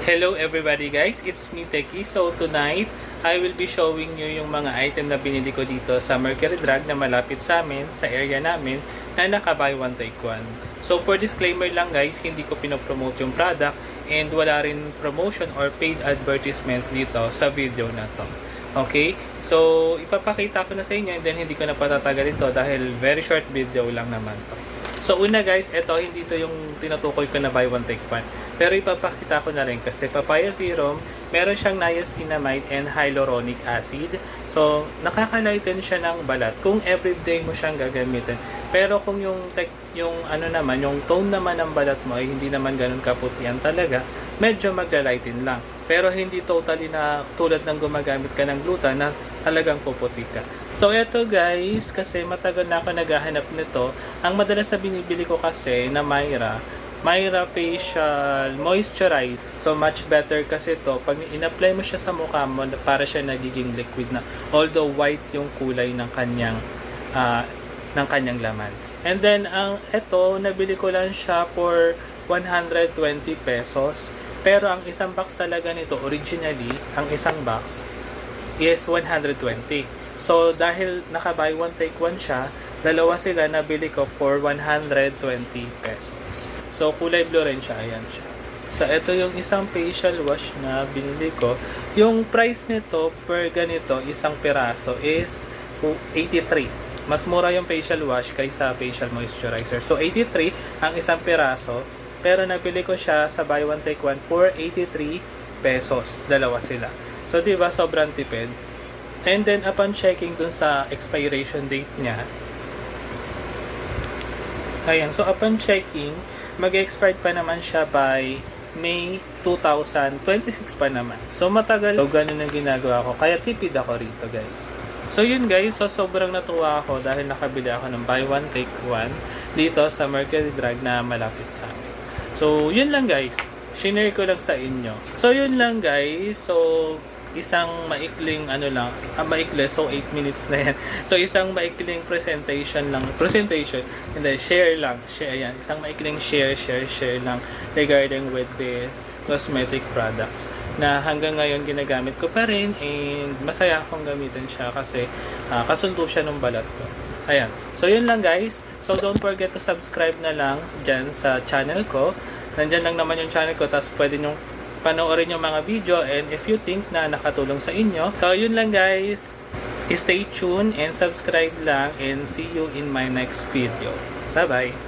Hello everybody guys, it's me Teki. So tonight, I will be showing you yung mga item na binili ko dito sa Mercury Drug na malapit sa amin, sa area namin, na naka buy one take one. So for disclaimer lang guys, hindi ko pinopromote yung product and wala rin promotion or paid advertisement dito sa video na to. Okay? So ipapakita ko na sa inyo and then hindi ko na patatagalin to dahil very short video lang naman to. So una guys, ito hindi to yung tinutukoy ko na buy one take one. Pero ipapakita ko na rin kasi papaya serum, meron siyang niacinamide and hyaluronic acid. So nakaka-lighten siya ng balat kung everyday mo siyang gagamitin. Pero kung yung tone naman ng balat mo ay hindi naman ganoon kaputihan talaga, medyo mag-lighten lang. Pero hindi totally na tulad ng gumagamit ka ng gluta na talagang puputi ka. So eto guys, kasi matagal na ako naghahanap nito. Ang madalas na binibili ko kasi na Myra Facial Moisturize. So much better kasi to pag in-apply mo siya sa mukha mo, para siya nagiging liquid na. Although white yung kulay ng kanyang laman. And then ito nabili ko lang siya for 120 pesos. Pero ang isang box talaga nito originally, ang isang box is 120. So dahil naka buy one take one siya, dalawa sila nabili ko for 120 pesos. So kulay blue rin siya, ayan siya. So ito yung isang facial wash na binili ko. Yung price nito per ganito, isang piraso is 83. Mas mura yung facial wash kaysa facial moisturizer. So 83 ang isang piraso. Pero nabili ko siya sa buy one take one for 83 pesos. Dalawa sila. So diba sobrang tipid. And then upon checking dun sa expiration date niya, ayan, so upon checking, mag-expired pa naman siya by May 2026 pa naman. So matagal. So ganun ang ginagawa ko. Kaya tipid ako rito guys. So yun guys, so sobrang natuwa ako dahil nakabili ako ng buy one take one dito sa Mercury Drug na malapit sa amin. So yun lang guys. Shinare ko lang sa inyo. So yun lang guys. So isang maikling maikli, so 8 minutes na yan. So isang maikling presentation, and then share yan, isang maikling share lang regarding with this cosmetic products na hanggang ngayon ginagamit ko pa rin and masaya akong gamitin siya kasi kasundo siya ng balat ko. Ayan, so yun lang guys. So don't forget to subscribe na lang dyan sa channel ko. Nandyan lang naman yung channel ko, tapos pwede nyong panoorin yung mga video and if you think na nakatulong sa inyo. So yun lang guys, stay tuned and subscribe lang and see you in my next video. Bye bye!